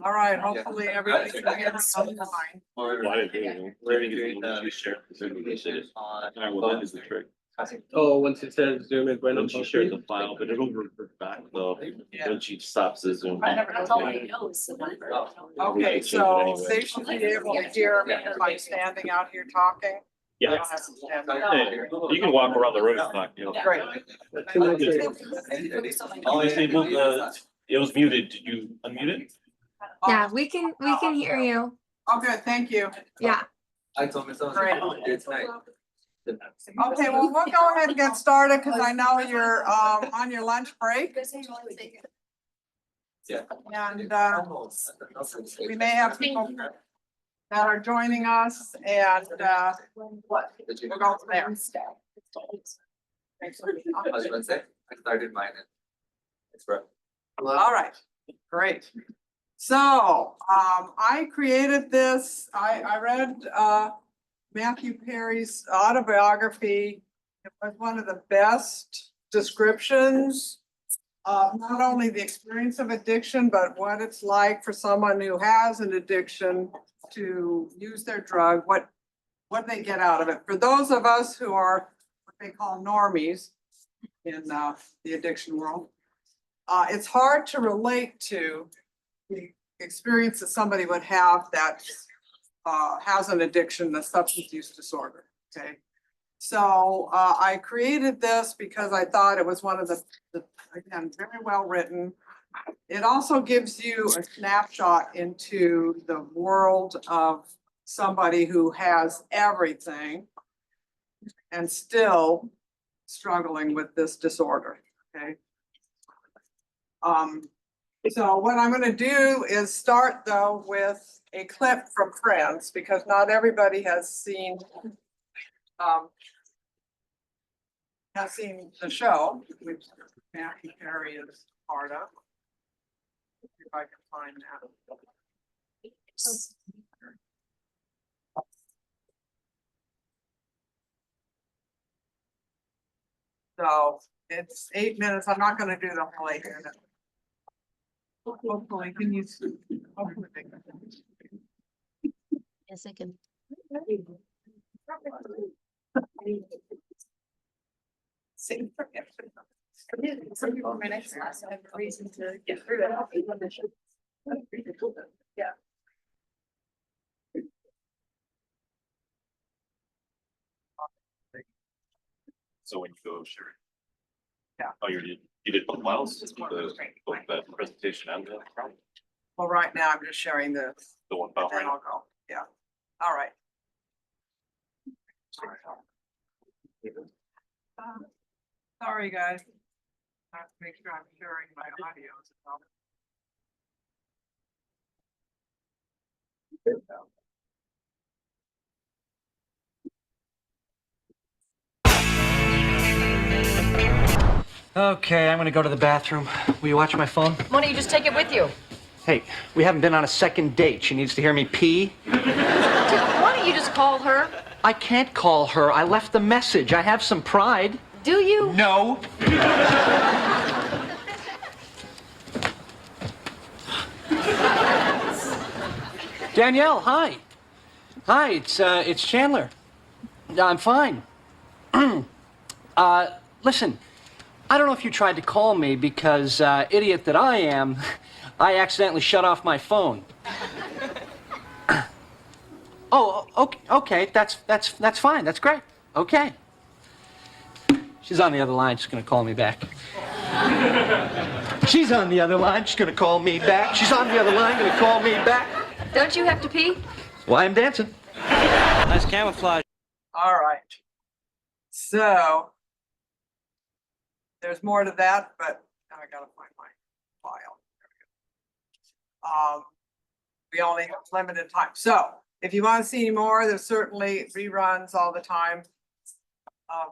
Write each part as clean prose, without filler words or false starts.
All right, hopefully everything will get us on the line. That is the trick. Oh, once it says Zoom is when When she shares the file, but it'll revert back though, when she stops the Zoom. Okay, so they should be able to hear me if I'm standing out here talking. I Yeah. don't have to stand out. Hey, you can walk around the room, it's not, you know. Great. Disabled, it was muted, did you unmute it? Yeah, we can hear you. Oh, good, thank you. Yeah. Great. Okay, well, we'll go ahead and get started because I know you're on your lunch break. Yeah. And we may have people that are joining us and we'll go from there. I was gonna say, I started mine. It's rough. All right, great. So I created this. I read Matthew Perry's autobiography. It was one of the best descriptions of not only the experience of addiction, but what it's like for someone who has an addiction to use their drug, what they get out of it. For those of us who are what they call normies in the addiction world, it's hard to relate to the experience that somebody would have that has an addiction, a substance use disorder, okay? So I created this because I thought it was one of the again, very well written. It also gives you a snapshot into the world of somebody who has everything and still struggling with this disorder, okay? So what I'm gonna do is start though with a clip from Friends, because not everybody has seen the show, which Matthew Perry is part of. If I can find that. So it's 8 minutes. I'm not gonna do the whole 8 minutes. Hopefully, can you? Hopefully they can. Yes, I can. Some people may next have a reason to get through it. Yeah. So when you go, sure. Yeah. Oh, you did both files, both the presentation and the file? Well, right now I'm just sharing the One file, then right? I'll go. Yeah. All right. Sorry, guys. I have to make sure I'm sharing my audio as well. Okay, I'm gonna go to the bathroom. Will you watch my phone? Why don't you just take it with you? Hey, we haven't been on a second date. She needs to hear me pee. Why don't you just call her? I can't call her. I left the message. I have some pride. Do you? No. Danielle, hi. Hi, it's Chandler. I'm fine. Listen, I don't know if you tried to call me because, idiot that I am, I accidentally shut off my phone. Oh, okay, that's fine, that's great. Okay. She's on the other line, she's gonna call me back. She's on the other line, she's gonna call me back. She's on the other line, gonna call me back. Don't you have to pee? Why I'm dancing. Nice camouflage. All right. So there's more to that, but now I gotta find my file. There we go. We only have limited time. So if you want to see more, there's certainly reruns all the time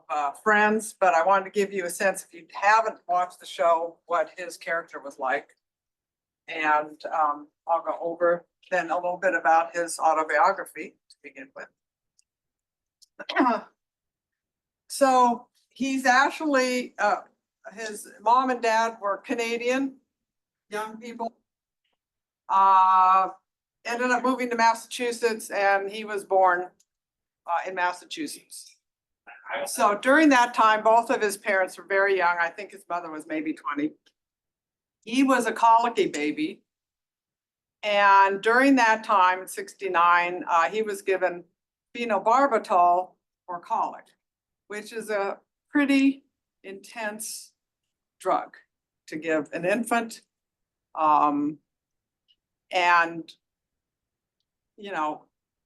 of Friends, but I wanted to give you a sense, if you haven't watched the show, what his character was like. And I'll go over then a little bit about his autobiography to begin with. So he's actually, his mom and dad were Canadian young people, Ended up moving to Massachusetts, and he was born in Massachusetts. So during that time, both of his parents were very young. I think his mother was maybe 20. He was a colicky baby. And during that time, in 69, he was given phenobarbital for colic, which is a pretty intense drug to give an infant. And, you know,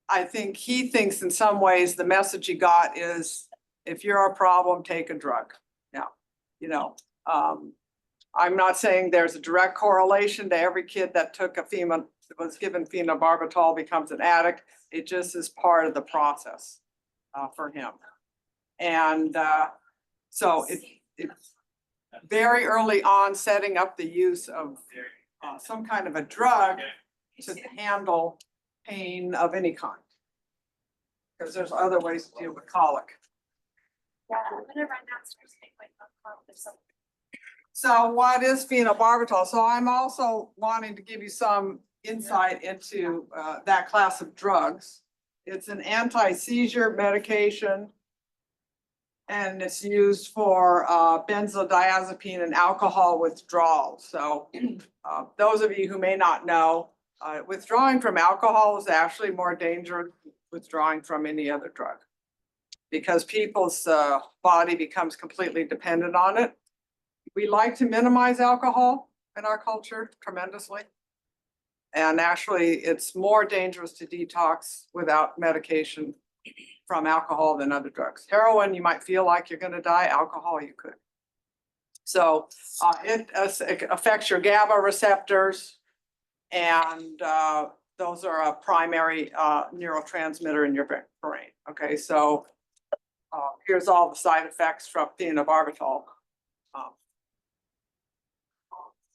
I think he thinks in some ways the message he got is, if you're a problem, take a drug. Now, you know, I'm not saying there's a direct correlation to every kid that took was given phenobarbital becomes an addict. It just is part of the process for him. And so it's very early on setting up the use of some kind of a drug to handle pain of any kind. Because there's other ways to deal with colic. Yeah, I'm gonna run downstairs and make my phone call if there's something. So what is phenobarbital? So I'm also wanting to give you some insight into that class of drugs. It's an anti-seizure medication. And it's used for benzodiazepine and alcohol withdrawal. So those of you who may not know, withdrawing from alcohol is actually more dangerous than withdrawing from any other drug, because people's body becomes completely dependent on it. We like to minimize alcohol in our culture tremendously. And actually, it's more dangerous to detox without medication from alcohol than other drugs. Heroin, you might feel like you're going to die. Alcohol, you could. So it affects your GABA receptors, and those are a primary neurotransmitter in your brain. Okay, so here's all the side effects from phenobarbital.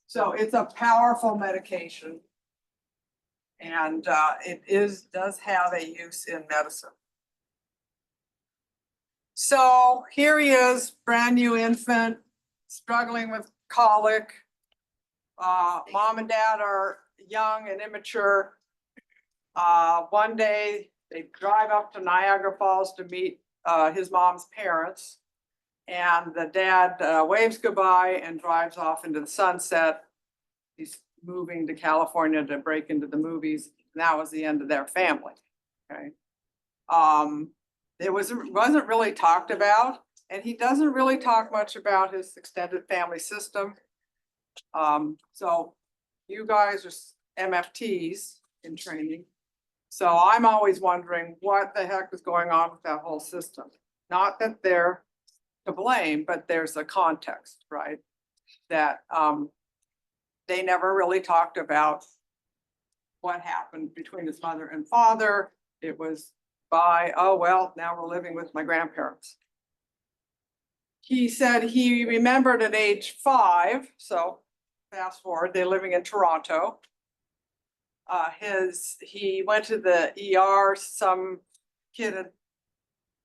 So it's a powerful medication, and it does have a use in medicine. So here he is, brand new infant, struggling with colic. Mom and dad are young and immature. One day they drive up to Niagara Falls to meet his mom's parents. And the dad waves goodbye and drives off into the sunset. He's moving to California to break into the movies. And that was the end of their family. Okay. It wasn't really talked about, and he doesn't really talk much about his extended family system. So you guys are MFTs in training. So I'm always wondering what the heck is going on with that whole system. Not that they're to blame, but there's a context, right? That they never really talked about what happened between his mother and father. It was oh, well, now we're living with my grandparents. He said he remembered at age 5, so fast forward, they're living in Toronto. He went to the ER, some kid had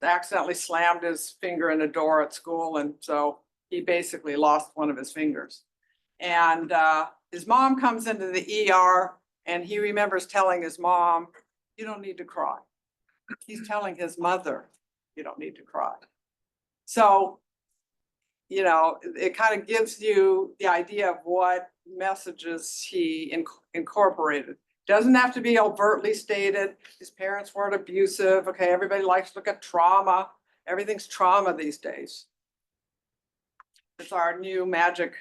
accidentally slammed his finger in a door at school, and so he basically lost one of his fingers. And his mom comes into the ER, and he remembers telling his mom, "You don't need to cry." He's telling his mother, "You don't need to cry." So, you know, it kind of gives you the idea of what messages he incorporated. Doesn't have to be overtly stated. His parents weren't abusive. Okay, everybody likes to look at trauma. Everything's trauma these days. It's our new magic,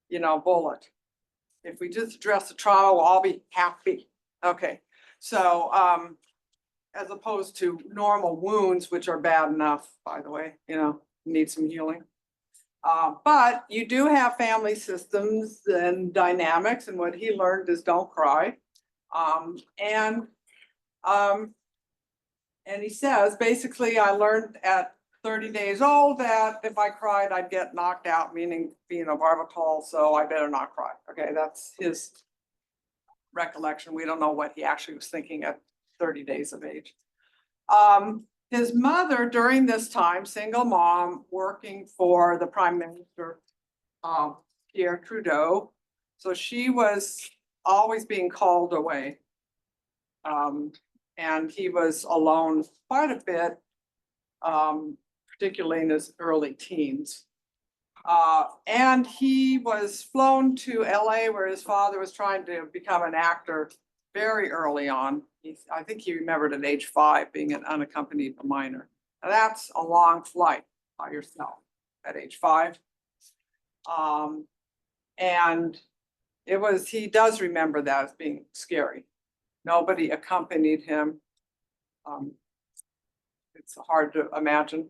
you know, bullet. If we just address the trauma, we'll all be happy. Okay, so as opposed to normal wounds, which are bad enough, by the way, you know, need some healing. But you do have family systems and dynamics, and what he learned is don't cry. And he says, basically, I learned at 30 days old that if I cried, I'd get knocked out, meaning phenobarbital, so I better not cry. Okay, that's his recollection. We don't know what he actually was thinking at 30 days of age. His mother, during this time, single mom, working for the Prime Minister, Pierre Trudeau. So she was always being called away. And he was alone quite a bit, particularly in his early teens. And he was flown to LA where his father was trying to become an actor very early on. I think he remembered at age 5 being an unaccompanied minor. Now, that's a long flight by yourself at age 5. And he does remember that as being scary. Nobody accompanied him. It's hard to imagine.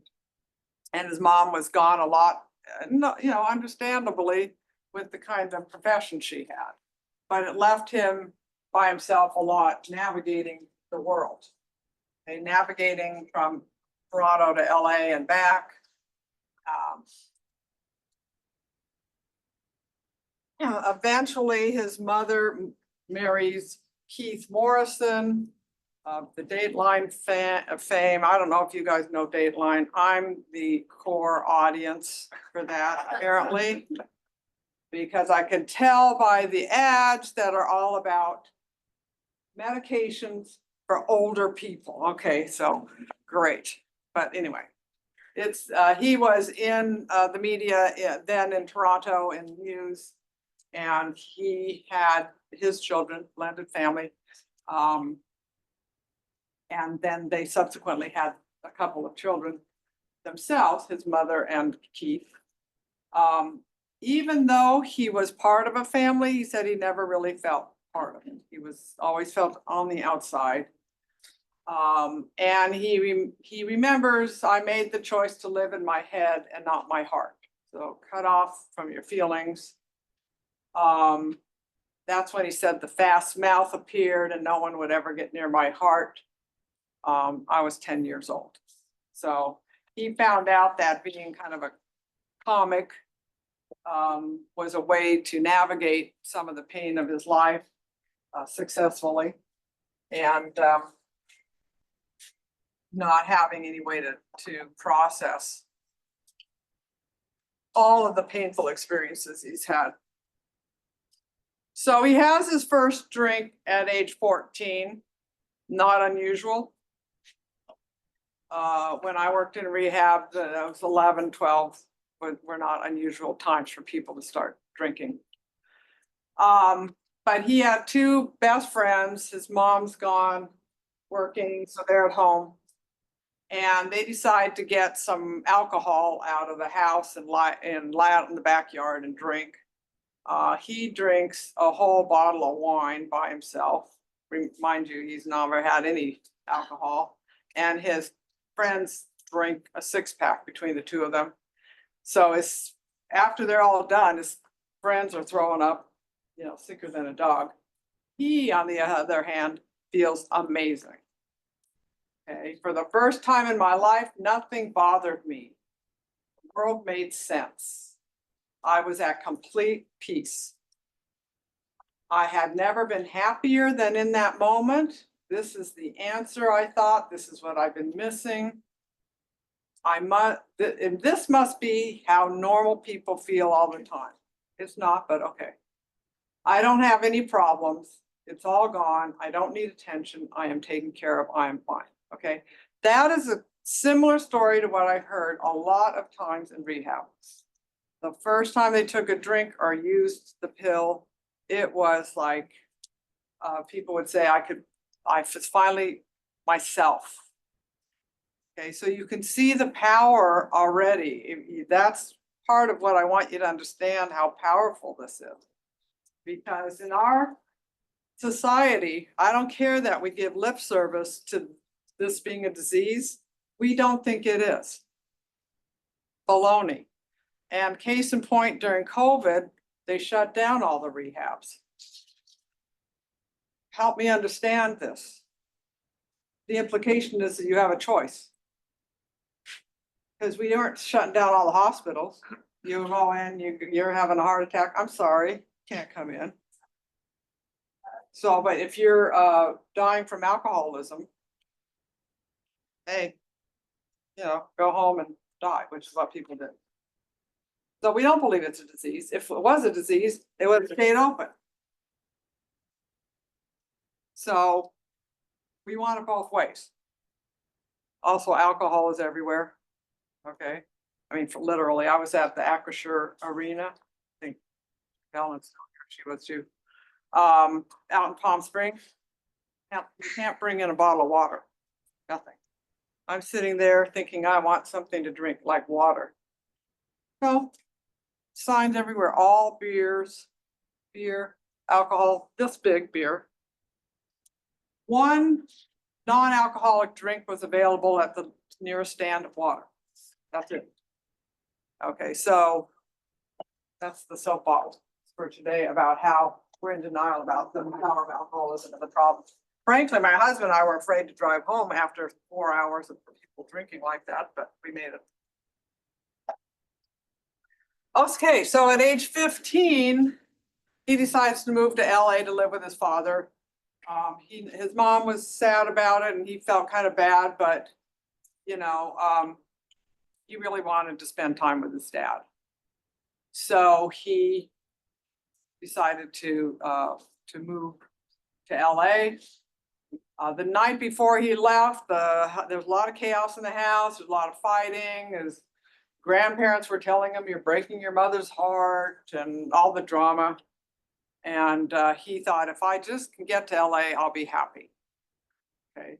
And his mom was gone a lot, understandably, with the kind of profession she had. But it left him by himself a lot, navigating the world. And navigating from Toronto to LA and back. Eventually, his mother marries Keith Morrison, the Dateline fame. I don't know if you guys know Dateline. I'm the core audience for that, apparently. Because I can tell by the ads that are all about medications for older people. Okay, so great. But anyway, he was in the media then in Toronto in news, and he had his children, blended family. And then they subsequently had a couple of children themselves, his mother and Keith. Even though he was part of a family, he said he never really felt part of it. He always felt on the outside. And he remembers, I made the choice to live in my head and not my heart. So cut off from your feelings. That's when he said the fast mouth appeared and no one would ever get near my heart. I was 10 years old. So he found out that being kind of a comic was a way to navigate some of the pain of his life successfully, and not having any way to process all of the painful experiences he's had. So he has his first drink at age 14, not unusual. When I worked in rehab, I was 11, 12, were not unusual times for people to start drinking. But he had 2 best friends. His mom's gone working, so they're at home. And they decide to get some alcohol out of the house and lie out in the backyard and drink. He drinks a whole bottle of wine by himself. Mind you, he's never had any alcohol. And his friends drink a 6-pack between the 2 of them. So after they're all done, his friends are throwing up, sicker than a dog. He, on the other hand, feels amazing. Okay, for the first time in my life, nothing bothered me. The world made sense. I was at complete peace. I had never been happier than in that moment. This is the answer, I thought. This is what I've been missing. This must be how normal people feel all the time. It's not, but okay. I don't have any problems. It's all gone. I don't need attention. I am taken care of. I am fine. Okay. That is a similar story to what I heard a lot of times in rehab. The first time they took a drink or used the pill, it was like people would say, I was finally myself. Okay, so you can see the power already. That's part of what I want you to understand, how powerful this is. Because in our society, I don't care that we give lip service to this being a disease. We don't think it is. Baloney. And case in point, during COVID, they shut down all the rehabs. Help me understand this. The implication is that you have a choice. Because we aren't shutting down all the hospitals. You go in, you're having a heart attack. I'm sorry, can't come in. So, but if you're dying from alcoholism, hey, go home and die, which is what people did. So we don't believe it's a disease. If it was a disease, it would have stayed open. So we want it both ways. Also, alcohol is everywhere. Okay, I mean, literally, I was at the Acrisure Arena. I think Helen's still here, she was too. Out in Palm Springs. You can't bring in a bottle of water, nothing. I'm sitting there thinking I want something to drink like water. So signs everywhere, all beers, beer, alcohol, this big beer. One non-alcoholic drink was available at the nearest stand of water. That's it. Okay, so that's the soapbox for today about how we're in denial about the power of alcoholism and the problem. Frankly, my husband and I were afraid to drive home after 4 hours of people drinking like that, but we made it. Okay, so at age 15, he decides to move to LA to live with his father. His mom was sad about it and he felt kind of bad, but you know, he really wanted to spend time with his dad. So he decided to move to LA. The night before he left, there was a lot of chaos in the house, there was a lot of fighting. His grandparents were telling him, "You're breaking your mother's heart," and all the drama. And he thought, if I just can get to LA, I'll be happy. Okay.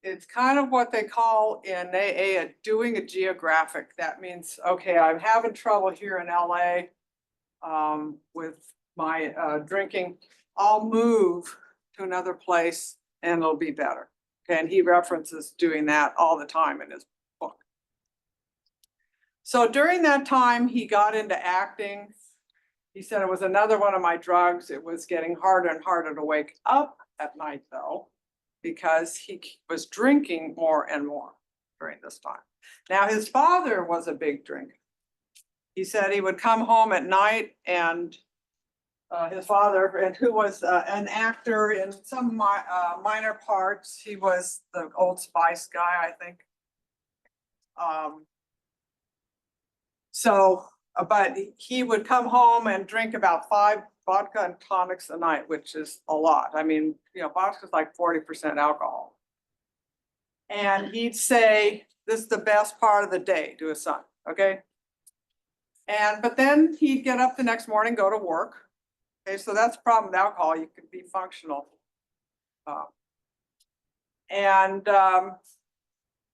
It's kind of what they call in AA doing a geographic. That means, okay, I'm having trouble here in LA with my drinking. I'll move to another place and it'll be better. Okay, and he references doing that all the time in his book. So during that time, he got into acting. He said it was another one of my drugs. It was getting harder and harder to wake up at night though, because he was drinking more and more during this time. Now, his father was a big drinker. He said he would come home at night and his father, and who was an actor in some minor parts. He was the Old Spice guy, I think. But he would come home and drink about 5 vodka and tonics a night, which is a lot. I mean, you know, vodka's like 40% alcohol. And he'd say, "This is the best part of the day," to his son, okay? But then he'd get up the next morning, go to work. Okay, so that's the problem with alcohol. You can be functional.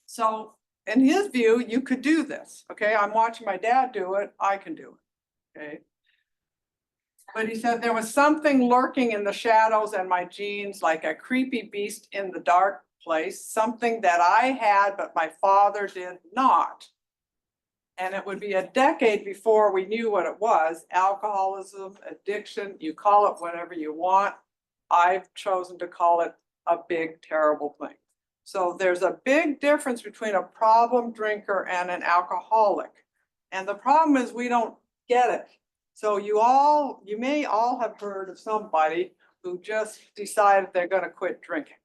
So in his view, you could do this. Okay, I'm watching my dad do it. I can do it. Okay. But he said there was something lurking in the shadows and my genes, like a creepy beast in the dark place, something that I had, but my father did not. And it would be a decade before we knew what it was. Alcoholism, addiction, you call it whatever you want. I've chosen to call it a big, terrible thing. So there's a big difference between a problem drinker and an alcoholic. And the problem is we don't get it. So you may all have heard of somebody who just decided they're going to quit drinking.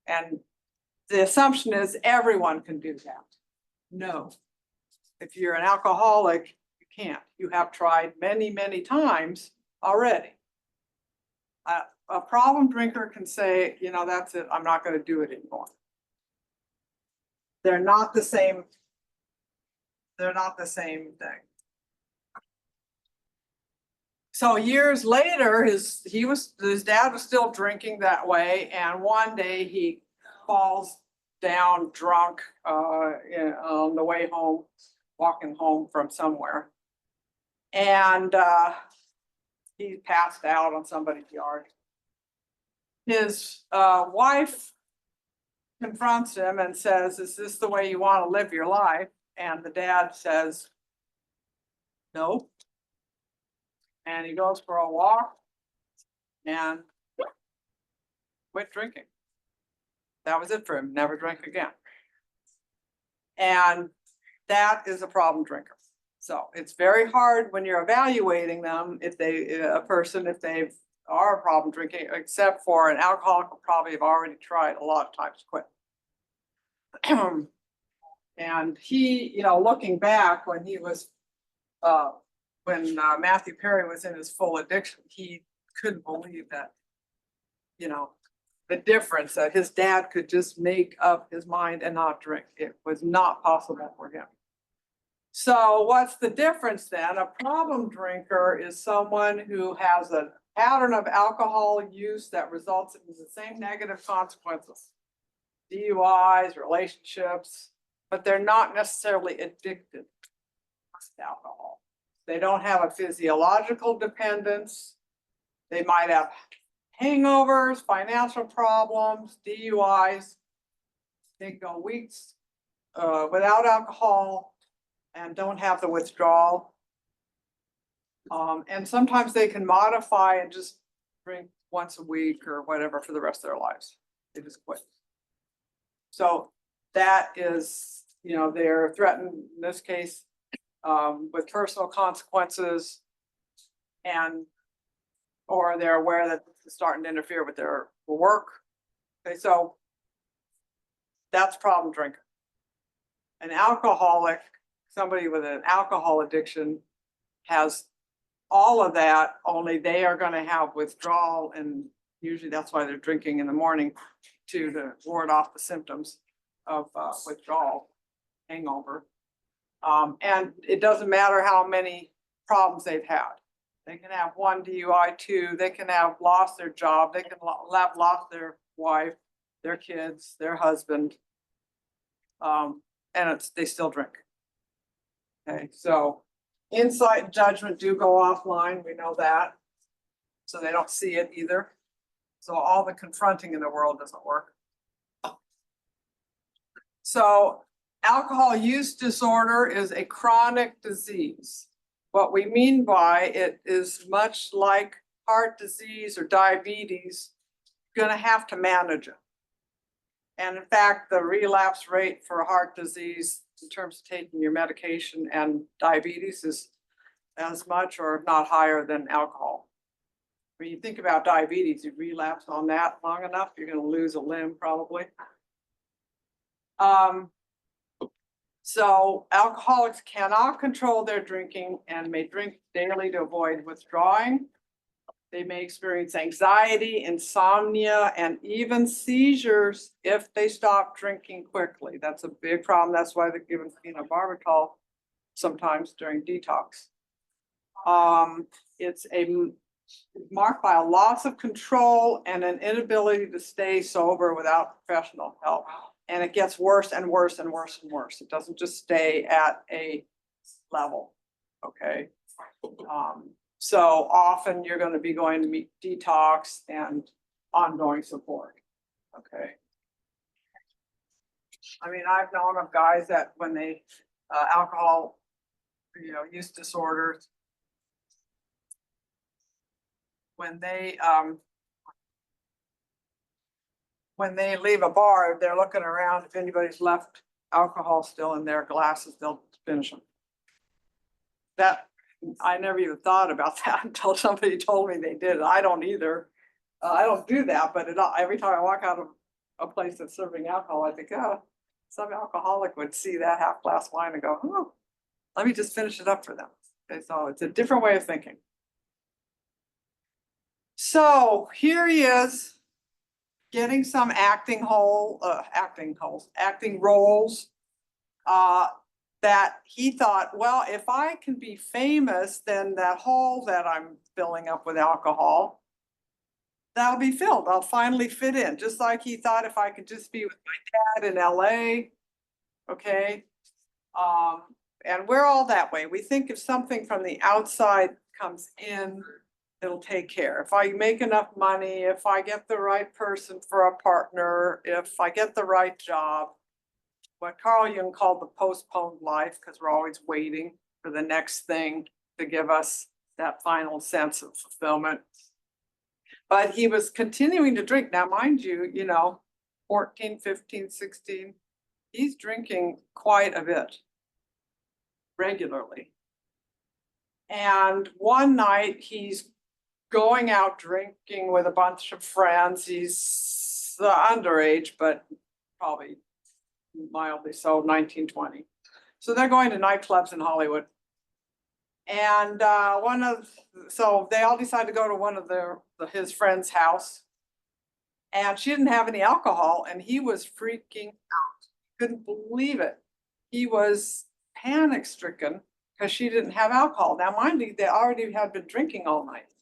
And the assumption is everyone can do that. No. If you're an alcoholic, you can't. You have tried many, many times already. A problem drinker can say, you know, that's it, I'm not going to do it anymore. They're not the same. They're not the same thing. So years later, his dad was still drinking that way, and one day he falls down drunk on the way home, walking home from somewhere, and he passed out on somebody's yard. His wife confronts him and says, "Is this the way you want to live your life?" And the dad says, "No." And he goes for a walk and quit drinking. That was it for him, never drank again. And that is a problem drinker. So it's very hard when you're evaluating them if they are a problem drinking, except for an alcoholic will probably have already tried a lot of times to quit. And he, you know, looking back when he was, when Matthew Perry was in his full addiction, he couldn't believe that you know, the difference that his dad could just make up his mind and not drink. It was not possible for him. So what's the difference then? A problem drinker is someone who has a pattern of alcohol use that results in the same negative consequences. DUIs, relationships, but they're not necessarily addicted to alcohol. They don't have a physiological dependence. They might have hangovers, financial problems, DUIs. They go weeks without alcohol and don't have the withdrawal. And sometimes they can modify and just drink once a week or whatever for the rest of their lives. They just quit. So that is, you know, they're threatened in this case with personal consequences, and or they're aware that it's starting to interfere with their work. Okay, so that's problem drinker. An alcoholic, somebody with an alcohol addiction, has all of that, only they are going to have withdrawal, and usually that's why they're drinking in the morning to ward off the symptoms of withdrawal, hangover. And it doesn't matter how many problems they've had. They can have one DUI, two, they can have lost their job, they can have lost their wife, their kids, their husband. And they still drink. Okay, so insight and judgment do go offline, we know that. So they don't see it either. So all the confronting in the world doesn't work. So alcohol use disorder is a chronic disease. What we mean by it is much like heart disease or diabetes, you're going to have to manage it. And in fact, the relapse rate for heart disease in terms of taking your medication and diabetes is as much or if not higher than alcohol. When you think about diabetes, you relapse on that long enough, you're going to lose a limb probably. So alcoholics cannot control their drinking and may drink daily to avoid withdrawing. They may experience anxiety, insomnia, and even seizures if they stop drinking quickly. That's a big problem. That's why they're given phenobarbital sometimes during detox. It's marked by a loss of control and an inability to stay sober without professional help. And it gets worse and worse and worse and worse. It doesn't just stay at a level, okay? So often you're going to be going to meet detox and ongoing support, okay? I mean, I've known of guys that when they, alcohol, use disorders, when they leave a bar, they're looking around. If anybody's left alcohol still in their glasses, they'll finish them. That, I never even thought about that until somebody told me they did. I don't either. I don't do that, but every time I walk out of a place that's serving alcohol, I think, oh, some alcoholic would see that half glass wine and go, oh, let me just finish it up for them. Okay, so it's a different way of thinking. So here he is, getting some acting roles that he thought, well, if I can be famous, then that hole that I'm filling up with alcohol, that'll be filled. I'll finally fit in. Just like he thought if I could just be with my dad in LA, okay? And we're all that way. We think if something from the outside comes in, it'll take care. If I make enough money, if I get the right person for a partner, if I get the right job, what Carl Jung called the postponed life, because we're always waiting for the next thing to give us that final sense of fulfillment. But he was continuing to drink. Now, mind you, 14, 15, 16, he's drinking quite a bit regularly. And one night he's going out drinking with a bunch of friends. He's underage, but probably mildly so, 19, 20. So they're going to nightclubs in Hollywood. And so they all decide to go to one of his friend's house. And she didn't have any alcohol and he was freaking out. Couldn't believe it. He was panic stricken because she didn't have alcohol. Now, mind you, they already had been drinking all night.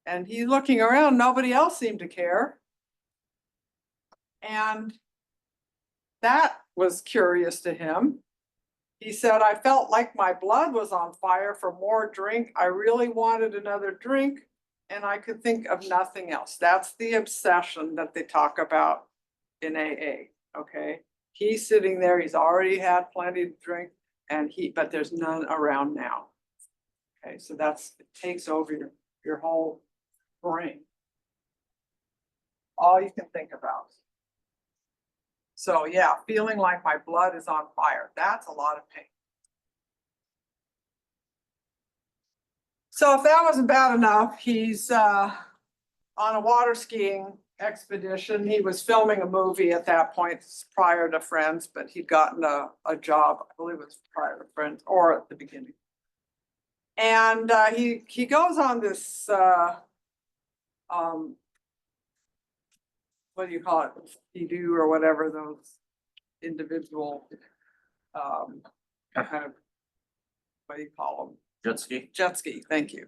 And he's looking around, nobody else seemed to care. And that was curious to him. He said, I felt like my blood was on fire for more drink. I really wanted another drink and I could think of nothing else. That's the obsession that they talk about in AA, okay? He's sitting there, he's already had plenty to drink but there's none around now. Okay, so it takes over your whole brain. All you can think about. So yeah, feeling like my blood is on fire, that's a lot of pain. So if that wasn't bad enough, he's on a water skiing expedition. He was filming a movie at that point prior to Friends, but he'd gotten a job, I believe it was prior to Friends or at the beginning. And he goes on this what do you call it? Ski-doo or whatever, those individual kind of, what do you call them? Jet ski. Jet ski, thank you.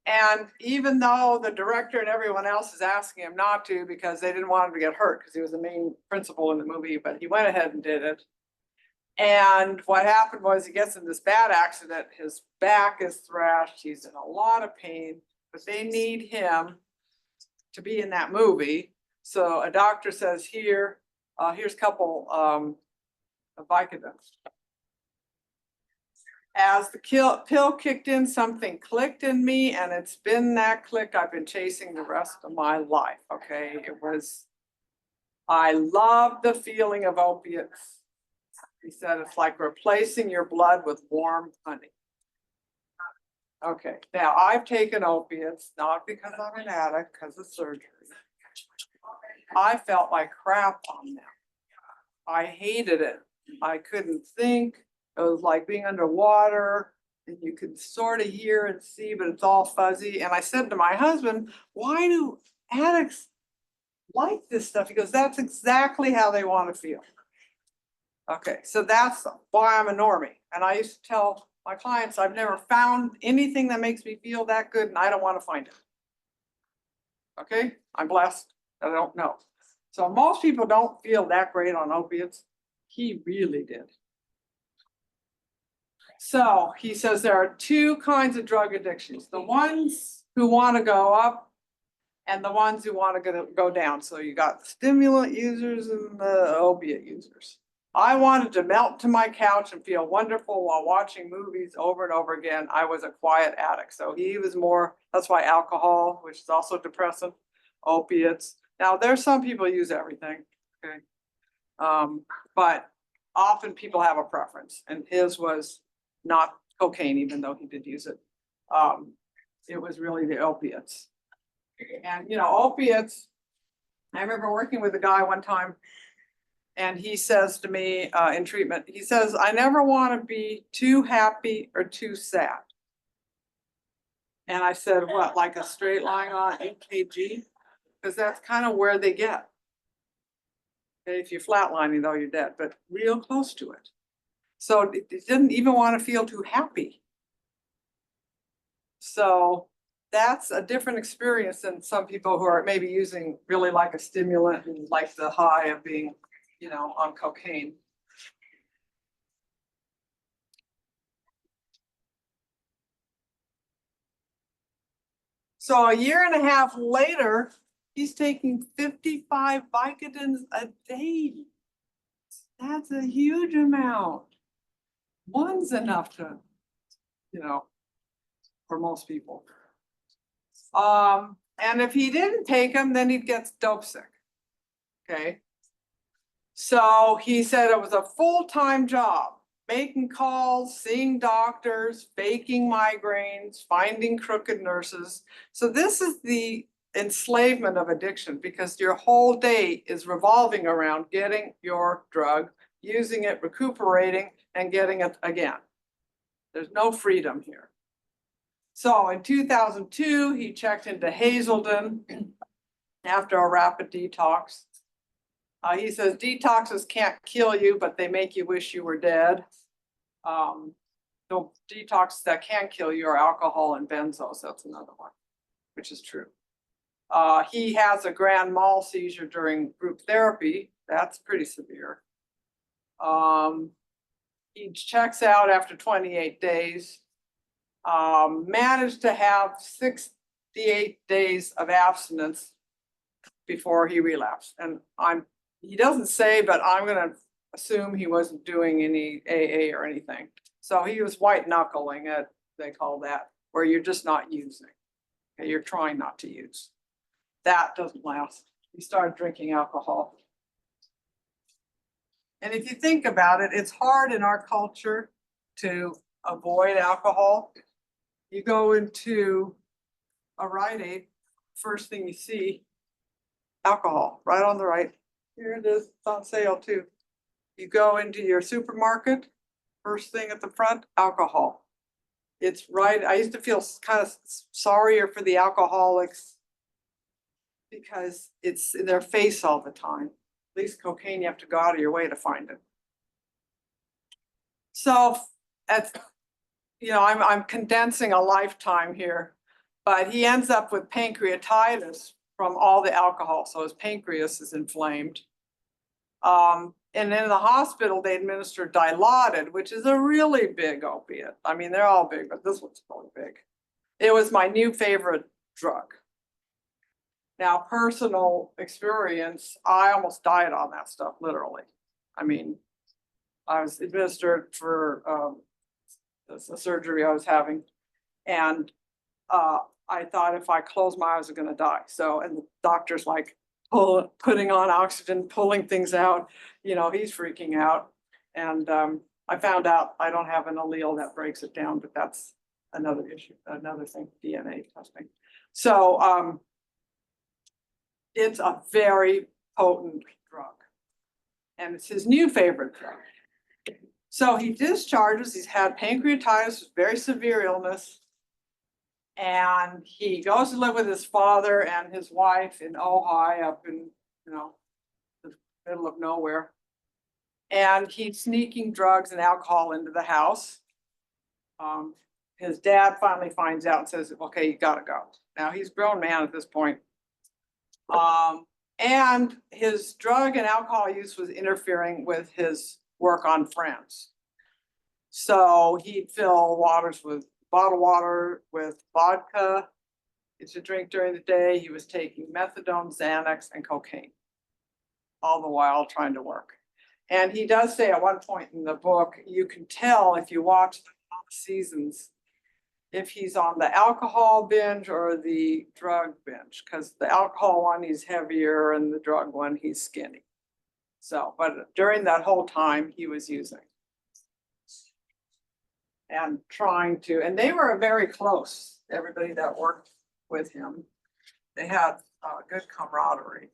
And even though the director and everyone else is asking him not to because they didn't want him to get hurt because he was the main principal in the movie, but he went ahead and did it. And what happened was he gets in this bad accident, his back is thrashed, he's in a lot of pain, but they need him to be in that movie. So a doctor says, here's a couple of Vicodin. As the pill kicked in, something clicked in me, and it's been that click I've been chasing the rest of my life, okay? I love the feeling of opiates. He said it's like replacing your blood with warm honey. Okay, now I've taken opiates, not because I'm an addict, because of surgery. I felt like crap on them. I hated it. I couldn't think. It was like being underwater and you could sort of hear and see, but it's all fuzzy. And I said to my husband, why do addicts like this stuff? He goes, that's exactly how they want to feel. Okay, so that's why I'm a normie. And I used to tell my clients, I've never found anything that makes me feel that good and I don't want to find it. Okay, I'm blessed. I don't know. So most people don't feel that great on opiates. He really did. So he says there are two kinds of drug addictions, the ones who want to go up and the ones who want to go down. So you got the stimulant users and the opiate users. I wanted to melt to my couch and feel wonderful while watching movies over and over again. I was a quiet addict. So he was more, that's why alcohol, which is also depressant, opiates. Now there's some people use everything, okay? But often people have a preference and his was not cocaine, even though he did use it. It was really the opiates. And opiates, I remember working with a guy one time and he says to me in treatment, he says, I never want to be too happy or too sad. And I said, what, like a straight line on EKG? Because that's kind of where they get. Okay, if you're flatlining though, you're dead, but real close to it. So it didn't even want to feel too happy. So that's a different experience than some people who are maybe using really like a stimulant and like the high of being, on cocaine. So a year and a half later, he's taking 55 Vicodins a day. That's a huge amount. One's enough to, for most people. And if he didn't take them, then he'd get dope sick. Okay. So he said it was a full-time job, making calls, seeing doctors, faking migraines, finding crooked nurses. So this is the enslavement of addiction because your whole day is revolving around getting your drug, using it, recuperating, and getting it again. There's no freedom here. So in 2002, he checked into Hazelden after a rapid detox. He says detoxes can't kill you, but they make you wish you were dead. The detoxes that can kill you are alcohol and benzos. That's another one, which is true. He has a grand mal seizure during group therapy. That's pretty severe. He checks out after 28 days. Managed to have 68 days of abstinence before he relapsed. And he doesn't say, but I'm gonna assume he wasn't doing any AA or anything. So he was white knuckling it, they call that, where you're just not using. Okay, you're trying not to use. That doesn't last. He started drinking alcohol. And if you think about it, it's hard in our culture to avoid alcohol. You go into a Rite Aid, first thing you see, alcohol, right on the right. Here it is, it's on sale too. You go into your supermarket, first thing at the front, alcohol. It's right, I used to feel kind of sorrier for the alcoholics because it's in their face all the time. At least cocaine, you have to go out of your way to find it. So that's, I'm condensing a lifetime here, but he ends up with pancreatitis from all the alcohol. So his pancreas is inflamed. And in the hospital, they administered Dilaudid, which is a really big opiate. I mean, they're all big, but this one's really big. It was my new favorite drug. Now, personal experience, I almost died on that stuff, literally. I mean, I was administered for the surgery I was having. And I thought if I closed my eyes, I was gonna die. So, and the doctor's like putting on oxygen, pulling things out, he's freaking out. And I found out I don't have an allele that breaks it down, but that's another issue, another thing, DNA testing. So it's a very potent drug. And it's his new favorite drug. So he discharges, he's had pancreatitis, very severe illness. And he goes to live with his father and his wife in Ojai up in, the middle of nowhere. And he's sneaking drugs and alcohol into the house. His dad finally finds out and says, okay, you gotta go. Now he's a grown man at this point. And his drug and alcohol use was interfering with his work on Friends. So he'd fill bottled water with vodka to drink during the day. He was taking methadone, Xanax, and cocaine, all the while trying to work. And he does say at one point in the book, you can tell if you watch the seasons, if he's on the alcohol binge or the drug binge, because the alcohol one, he's heavier, and the drug one, he's skinny. So, but during that whole time, he was using. And trying to, and they were very close, everybody that worked with him. They had good camaraderie.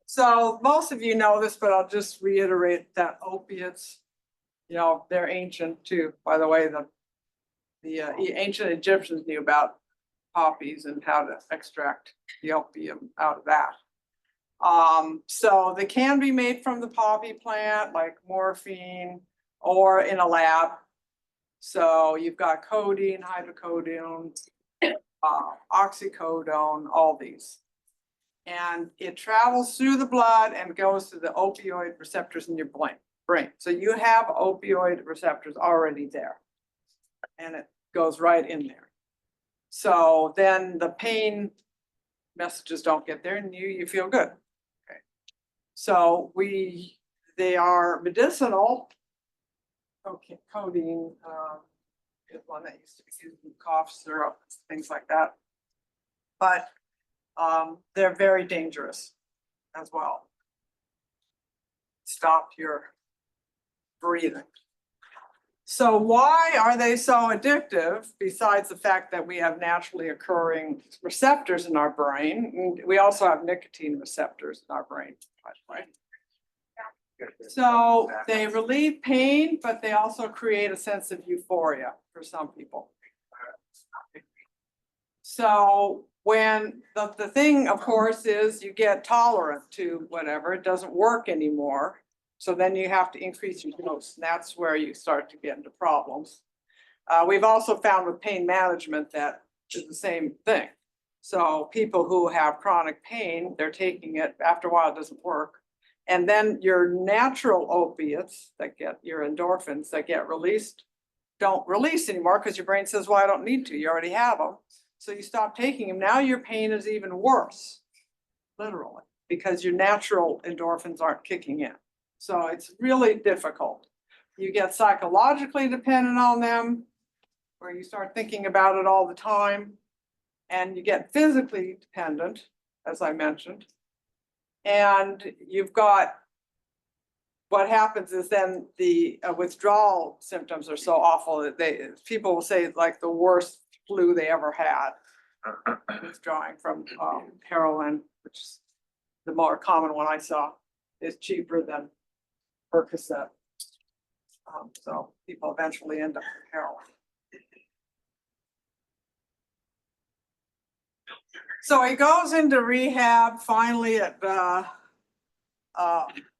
So most of you know this, but I'll just reiterate that opiates, they're ancient too. By the way, the ancient Egyptians knew about poppies and how to extract the opium out of that. So they can be made from the poppy plant, like morphine, or in a lab. So you've got codeine, hydrocodone, oxycodone, all these. And it travels through the blood and goes to the opioid receptors in your brain. So you have opioid receptors already there. And it goes right in there. So then the pain messages don't get there and you feel good. Okay. So they are medicinal. Okay, codeine is one that used to be used in cough syrup, things like that. But they're very dangerous as well. Stop your breathing. So why are they so addictive, besides the fact that we have naturally occurring receptors in our brain? And we also have nicotine receptors in our brain, by the way. So they relieve pain, but they also create a sense of euphoria for some people. So when the thing, of course, is you get tolerant to whatever, it doesn't work anymore. So then you have to increase your dose, and that's where you start to get into problems. We've also found with pain management that is the same thing. So people who have chronic pain, they're taking it, after a while it doesn't work. And then your natural opiates that get your endorphins that get released, don't release anymore because your brain says, well, I don't need to, you already have them. So you stop taking them. Now your pain is even worse, literally, because your natural endorphins aren't kicking in. So it's really difficult. You get psychologically dependent on them, where you start thinking about it all the time, and you get physically dependent, as I mentioned. And you've got, what happens is then the withdrawal symptoms are so awful that people will say like the worst flu they ever had, withdrawing from heroin, which is the more common one I saw, is cheaper than Percocet. So people eventually end up with heroin. So he goes into rehab finally at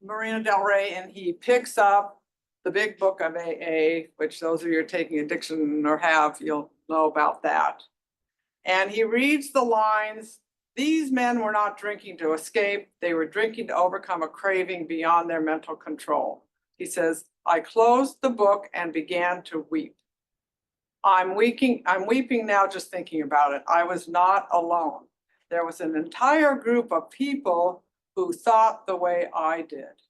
Marina Del Rey, and he picks up the big book of AA, which those of you who are taking addiction or have, you'll know about that. And he reads the lines, these men were not drinking to escape, they were drinking to overcome a craving beyond their mental control. He says, I closed the book and began to weep. I'm weeping now just thinking about it. I was not alone. There was an entire group of people who thought the way I did.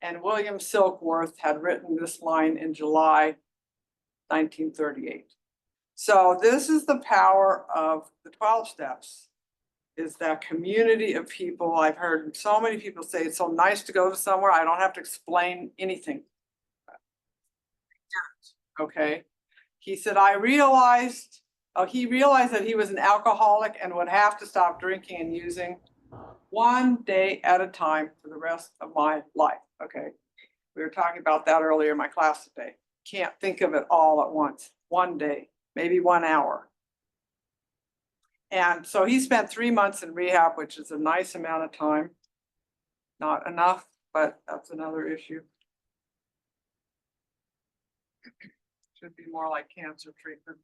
And William Silkworth had written this line in July 1938. So this is the power of the 12 steps, is that community of people. I've heard so many people say it's so nice to go to somewhere, I don't have to explain anything. Okay. He said, he realized that he was an alcoholic and would have to stop drinking and using one day at a time for the rest of my life. Okay. We were talking about that earlier in my class today. Can't think of it all at once. One day, maybe 1 hour. And so he spent 3 months in rehab, which is a nice amount of time. Not enough, but that's another issue. Should be more like cancer treatment.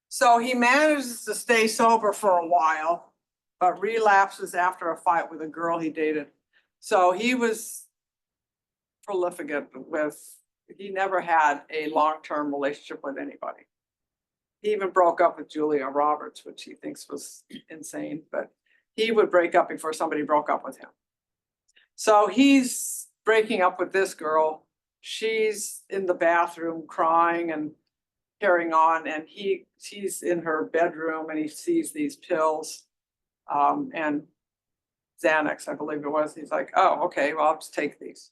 So he manages to stay sober for a while, but relapses after a fight with a girl he dated. So he was prolific he never had a long-term relationship with anybody. He even broke up with Julia Roberts, which he thinks was insane, but he would break up before somebody broke up with him. So he's breaking up with this girl. She's in the bathroom crying and carrying on, and she's in her bedroom and he sees these pills and Xanax, I believe it was. He's like, oh, okay, well, I'll just take these.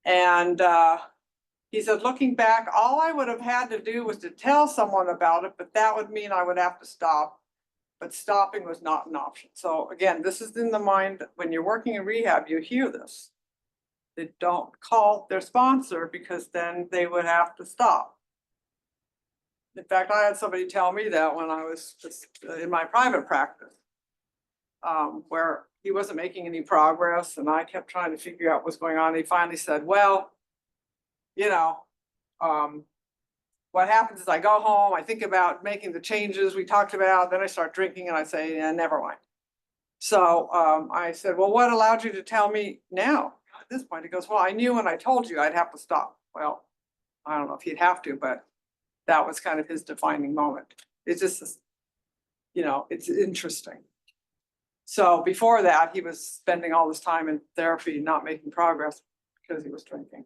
And he said, looking back, all I would have had to do was to tell someone about it, but that would mean I would have to stop. But stopping was not an option. So again, this is in the mind. When you're working in rehab, you hear this. They don't call their sponsor because then they would have to stop. In fact, I had somebody tell me that when I was just in my private practice, where he wasn't making any progress and I kept trying to figure out what's going on. He finally said, well, what happens is I go home, I think about making the changes we talked about, then I start drinking and I say, yeah, never mind. So I said, well, what allowed you to tell me now? At this point, he goes, well, I knew when I told you I'd have to stop. Well, I don't know if he'd have to, but that was kind of his defining moment. It's just, it's interesting. So before that, he was spending all this time in therapy, not making progress because he was drinking.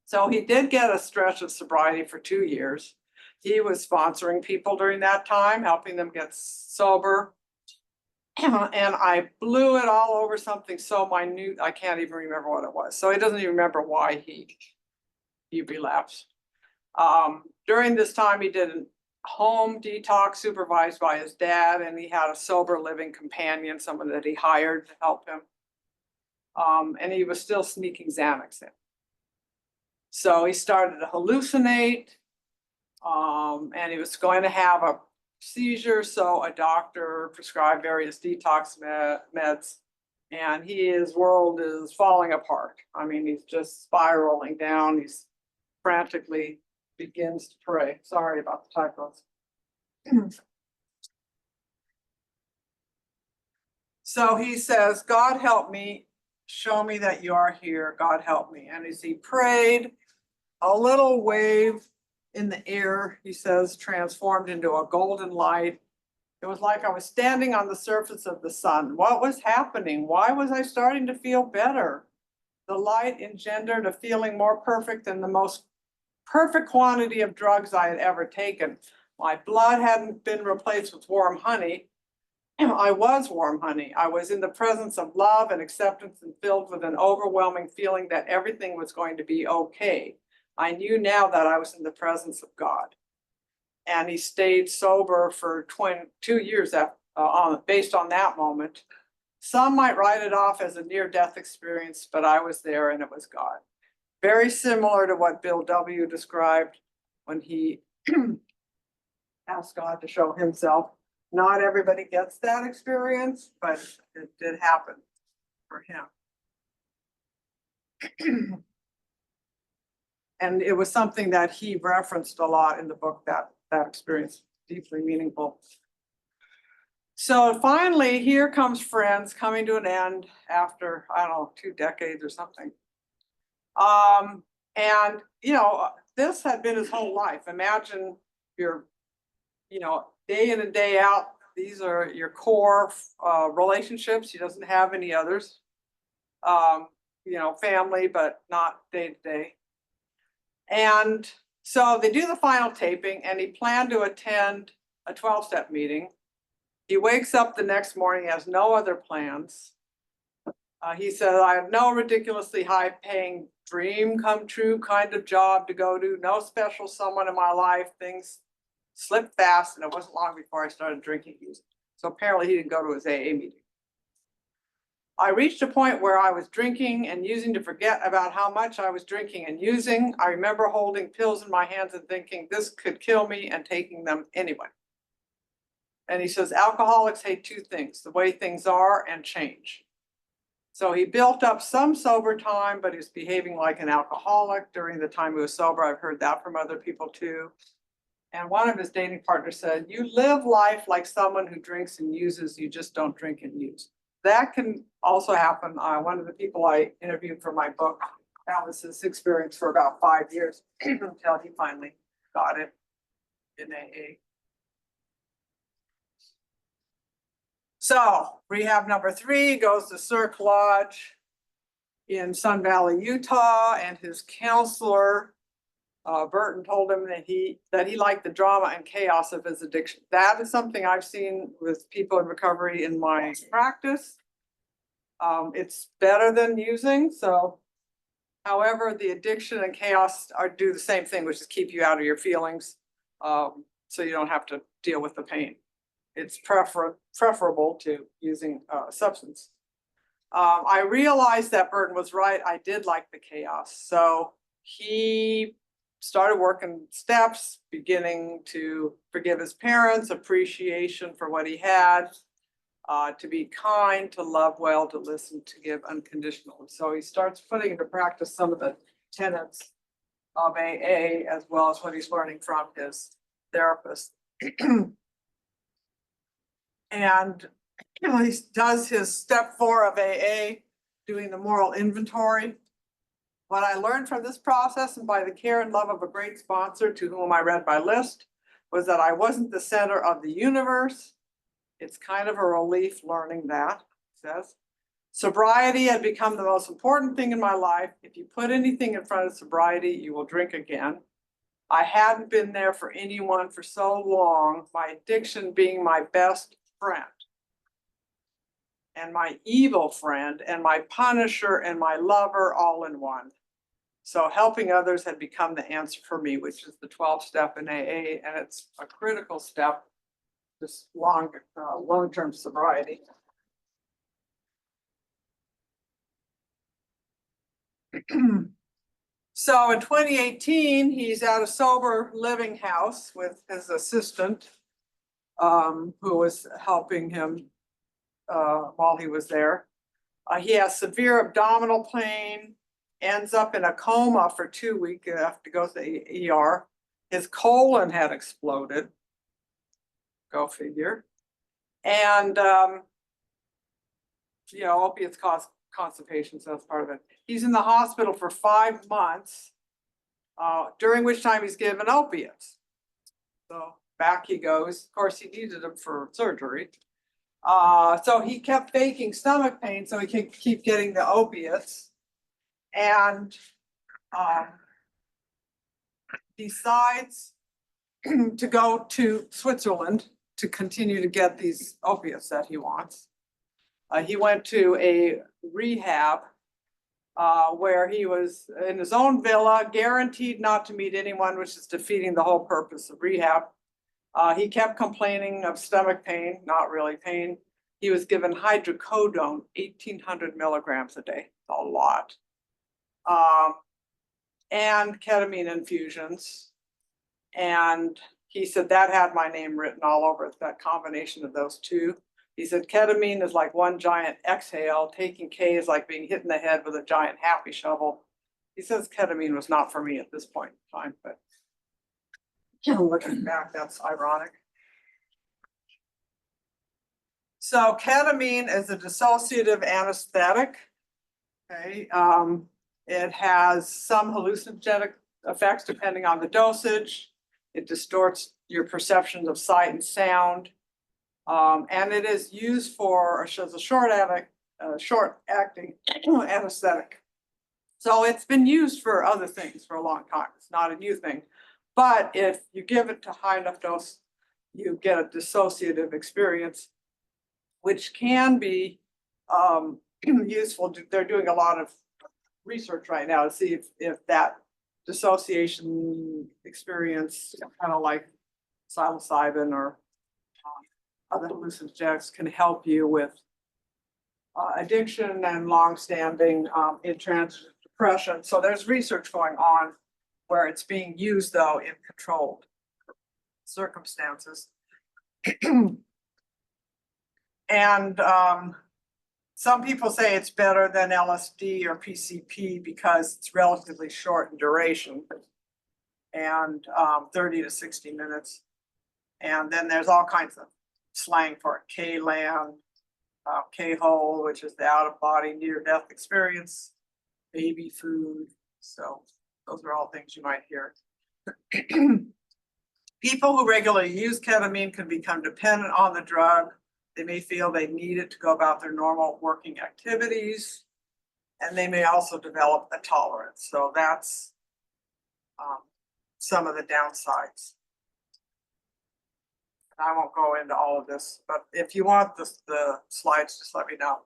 So he did get a stretch of sobriety for 2 years. He was sponsoring people during that time, helping them get sober. And I blew it all over something so minute, I can't even remember what it was. So he doesn't even remember why he relapsed. During this time, he did a home detox supervised by his dad, and he had a sober living companion, someone that he hired to help him. And he was still sneaking Xanax in. So he started to hallucinate. And he was going to have a seizure, so a doctor prescribed various detox meds. And his world is falling apart. I mean, he's just spiraling down. He's frantically begins to pray. Sorry about the typos. So he says, God help me, show me that you are here. God help me. And as he prayed, a little wave in the air, he says, transformed into a golden light. It was like I was standing on the surface of the sun. What was happening? Why was I starting to feel better? The light engendered a feeling more perfect than the most perfect quantity of drugs I had ever taken. My blood hadn't been replaced with warm honey. I was warm honey. I was in the presence of love and acceptance and filled with an overwhelming feeling that everything was going to be okay. I knew now that I was in the presence of God. And he stayed sober for 2 years based on that moment. Some might write it off as a near-death experience, but I was there and it was God. Very similar to what Bill W. described when he asked God to show himself. Not everybody gets that experience, but it did happen for him. And it was something that he referenced a lot in the book, that experience, deeply meaningful. So finally, here comes Friends coming to an end after, I don't know, 2 decades or something. And, you know, this had been his whole life. Imagine your, you know, day in and day out, these are your core relationships. He doesn't have any others. You know, family, but not day to day. And so they do the final taping and he planned to attend a 12-step meeting. He wakes up the next morning, has no other plans. He said, I have no ridiculously high paying dream come true kind of job to go to, no special someone in my life. Things slipped fast and it wasn't long before I started drinking music. So apparently he didn't go to his AA meeting. I reached a point where I was drinking and using to forget about how much I was drinking and using. I remember holding pills in my hands and thinking this could kill me and taking them anyway. And he says, alcoholics hate 2 things, the way things are and change. So he built up some sober time, but he was behaving like an alcoholic during the time he was sober. I've heard that from other people too. And one of his dating partners said, you live life like someone who drinks and uses, you just don't drink and use. That can also happen. One of the people I interviewed for my book, that was his experience for about 5 years until he finally got it in AA. So rehab number 3 goes to Cirque Lodge in Sun Valley, Utah, and his counselor, Burton, told him that he liked the drama and chaos of his addiction. That is something I've seen with people in recovery in my practice. It's better than using. So, however, the addiction and chaos do the same thing, which is keep you out of your feelings, so you don't have to deal with the pain. It's preferable to using a substance. I realized that Burton was right. I did like the chaos. So he started working steps, beginning to forgive his parents, appreciation for what he had, to be kind, to love well, to listen, to give unconditionally. So he starts putting into practice some of the tenets of AA as well as what he's learning from his therapist. And he does his step 4 of AA, doing the moral inventory. What I learned from this process, and by the care and love of a great sponsor to whom I read my list, was that I wasn't the center of the universe. It's kind of a relief learning that, he says. Sobriety had become the most important thing in my life. If you put anything in front of sobriety, you will drink again. I hadn't been there for anyone for so long, my addiction being my best friend and my evil friend and my punisher and my lover all in one. So helping others had become the answer for me, which is the 12th step in AA, and it's a critical step, this long-term sobriety. So in 2018, he's at a sober living house with his assistant, who was helping him while he was there. He has severe abdominal pain, ends up in a coma for 2 weeks after to go to the ER. His colon had exploded. Go figure. And, opiates cause constipation, so that's part of it. He's in the hospital for 5 months, during which time he's given opiates. So back he goes. Of course, he needed them for surgery. So he kept faking stomach pain so he could keep getting the opiates. And decides to go to Switzerland to continue to get these opiates that he wants. He went to a rehab where he was in his own villa, guaranteed not to meet anyone, which is defeating the whole purpose of rehab. He kept complaining of stomach pain, not really pain. He was given hydrocodone, 1,800 milligrams a day, a lot. And ketamine infusions. And he said that had my name written all over it, that combination of those two. He said ketamine is like one giant exhale. Taking K is like being hit in the head with a giant happy shovel. He says ketamine was not for me at this point in time, but looking back, that's ironic. So ketamine is a dissociative anesthetic. Okay, it has some hallucinogenic effects depending on the dosage. It distorts your perceptions of sight and sound. And it is used for, as a short-acting anesthetic. So it's been used for other things for a long time. It's not a new thing. But if you give it to high enough dose, you get a dissociative experience, which can be useful. They're doing a lot of research right now to see if that dissociation experience, kind of like psilocybin or other hallucinogens, can help you with addiction and longstanding intransigent depression. So there's research going on where it's being used, though, in controlled circumstances. And some people say it's better than LSD or PCP because it's relatively short in duration and 30 to 60 minutes. And then there's all kinds of slang for it. K-land, K-hole, which is the out-of-body near-death experience, baby food. So those are all things you might hear. People who regularly use ketamine can become dependent on the drug. They may feel they need it to go about their normal working activities, and they may also develop a tolerance. So that's some of the downsides. I won't go into all of this, but if you want the slides, just let me know.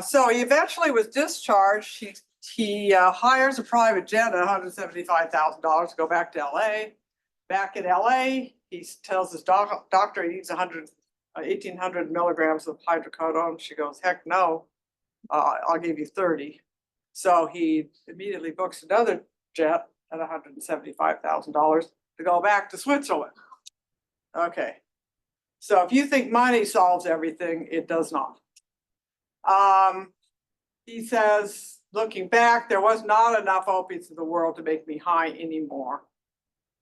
So he eventually was discharged. He hires a private jet at $175,000 to go back to LA. Back in LA, he tells his doctor he needs 1,800 milligrams of hydrocodone. She goes, heck no, I'll give you 30. So he immediately books another jet at $175,000 to go back to Switzerland. Okay, so if you think money solves everything, it does not. He says, looking back, there was not enough opiates in the world to make me high anymore.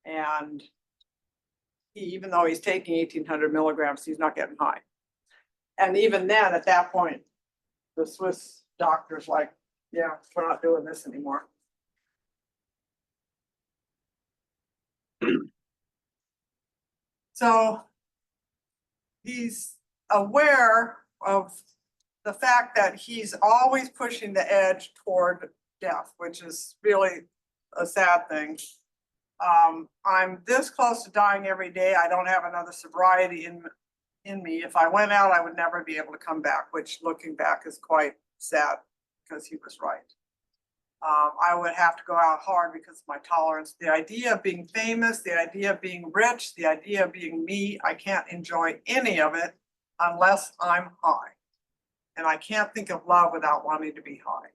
And even though he's taking 1,800 milligrams, he's not getting high. And even then, at that point, the Swiss doctor's like, yeah, we're not doing this anymore. So he's aware of the fact that he's always pushing the edge toward death, which is really a sad thing. I'm this close to dying every day. I don't have another sobriety in me. If I went out, I would never be able to come back, which looking back is quite sad because he was right. I would have to go out hard because of my tolerance. The idea of being famous, the idea of being rich, the idea of being me, I can't enjoy any of it unless I'm high. And I can't think of love without wanting to be high.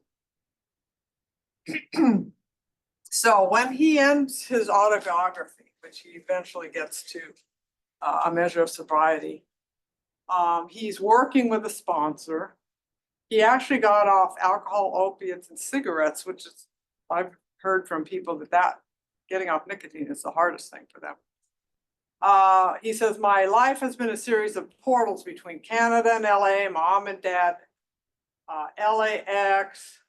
So when he ends his autobiography, which he eventually gets to, A Measure of Sobriety, he's working with a sponsor. He actually got off alcohol, opiates, and cigarettes, which is, I've heard from people that getting off nicotine is the hardest thing for them. He says, my life has been a series of portals between Canada and LA, mom and dad, LAX,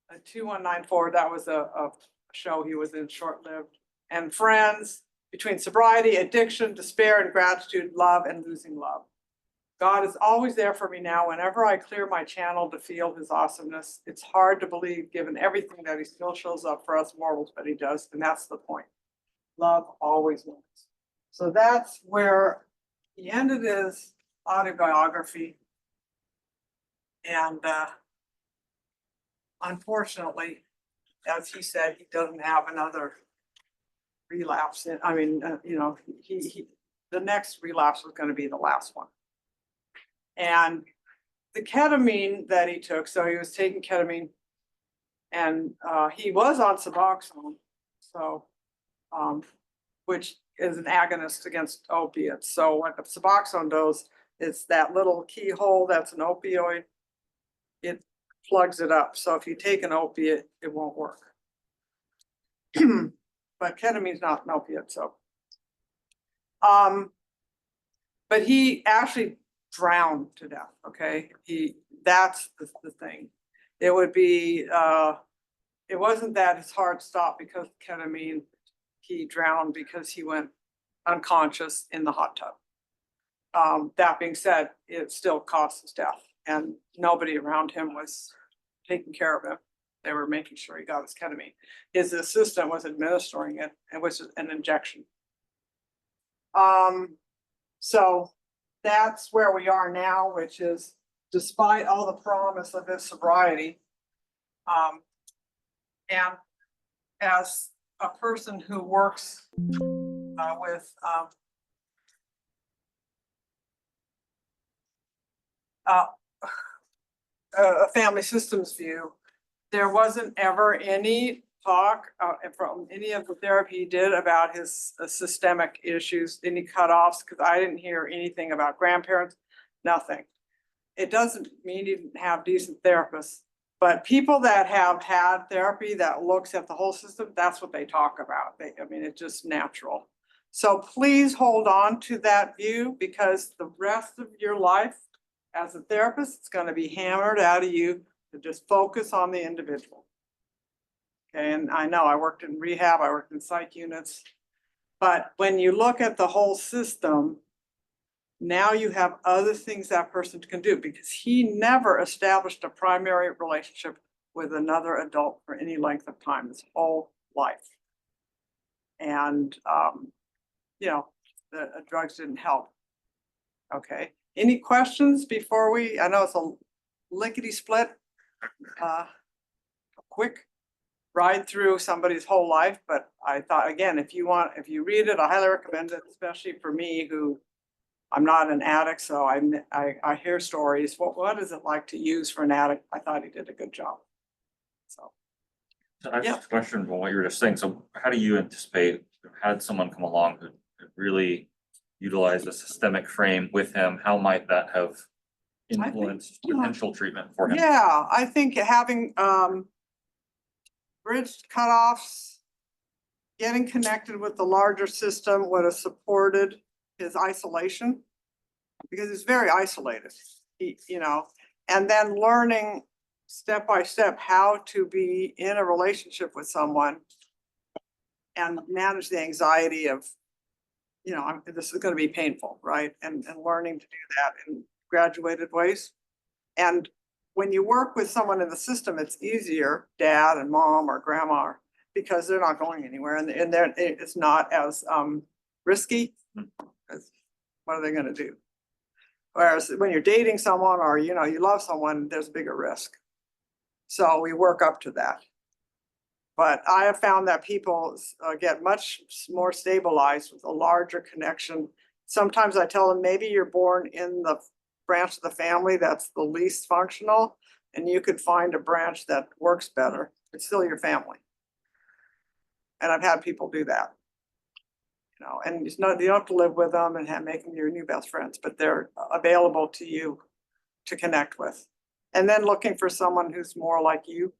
2194, that was a show he was in, short-lived, and friends, between sobriety, addiction, despair, and gratitude, love, and losing love. God is always there for me now. Whenever I clear my channel to feel his awesomeness, it's hard to believe given everything that he still shows up for us mortals, but he does, and that's the point. Love always wins. So that's where he ended his autobiography. And unfortunately, as he said, he doesn't have another relapse. I mean, the next relapse was going to be the last one. And the ketamine that he took, so he was taking ketamine, and he was on Suboxone, so which is an agonist against opiates. So what the Suboxone does is that little keyhole that's an opioid, it plugs it up. So if you take an opiate, it won't work. But ketamine is not an opiate, so. But he actually drowned to death, okay? That's the thing. It would be, it wasn't that his heart stopped because of ketamine. He drowned because he went unconscious in the hot tub. That being said, it still caused his death, and nobody around him was taking care of him. They were making sure he got his ketamine. His assistant was administering it, and was an injection. So that's where we are now, which is despite all the promise of his sobriety. And as a person who works with a family systems view, there wasn't ever any talk from any of the therapy he did about his systemic issues, any cutoffs, because I didn't hear anything about grandparents, nothing. It doesn't mean you didn't have decent therapists, but people that have had therapy that looks at the whole system, that's what they talk about. I mean, it's just natural. So please hold on to that view, because the rest of your life as a therapist, it's going to be hammered out of you to just focus on the individual. Okay, and I know I worked in rehab, I worked in psych units, but when you look at the whole system, now you have other things that person can do, because he never established a primary relationship with another adult for any length of time, his whole life. And, the drugs didn't help. Okay, any questions before I know it's a lickety split, quick ride through somebody's whole life, but I thought, again, if you read it, I highly recommend it, especially for me, who I'm not an addict, so I hear stories. What is it like to use for an addict? I thought he did a good job. So I have a question on what you were just saying. So how do you anticipate, had someone come along who really utilized a systemic frame with him, how might that have influenced potential treatment for him? Yeah, I think having bridged cutoffs, getting connected with the larger system would have supported his isolation, because he's very isolated, and then learning step by step how to be in a relationship with someone and manage the anxiety of, this is going to be painful, right? And learning to do that in graduated ways. And when you work with someone in the system, it's easier, dad and mom or grandma, because they're not going anywhere, and it's not as risky. What are they going to do? Whereas when you're dating someone or, you love someone, there's a bigger risk. So we work up to that. But I have found that people get much more stabilized with a larger connection. Sometimes I tell them, maybe you're born in the branch of the family that's the least functional, and you could find a branch that works better, it's still your family. And I've had people do that. You know, and it's not, you don't have to live with them and make them your new best friends, but they're available to you to connect with. And then looking for someone who's more like you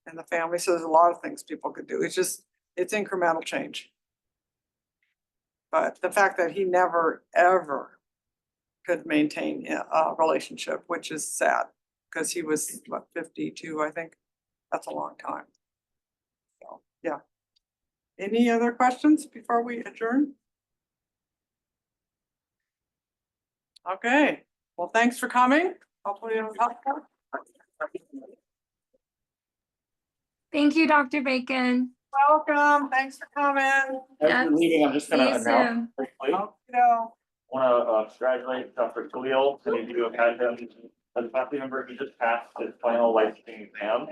and the family. So there's a lot of things people could do. It's just, it's incremental change. But the fact that he never, ever could maintain a relationship, which is sad, because he was, what, 52, I think? That's a long time. So, yeah. Any other questions before we adjourn? Okay, well, thanks for coming. Hopefully it was helpful. Thank you, Dr. Bacon. Welcome, thanks for coming. As Yes. you're leaving, I'm just See gonna you announce soon. briefly, Oh, congratulate Dr. Khalil, many of you have had him as a faculty member, he just passed his final licensing exam.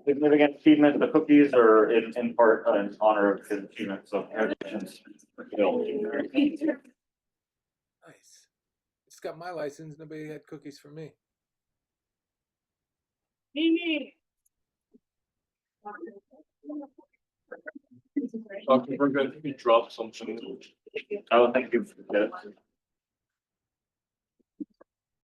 Significant achievement, the cookies are in part in honor of his achievement, so congratulations. Nice. Just got my license. Nobody had cookies for me. We're going to drop something. Oh, thank you.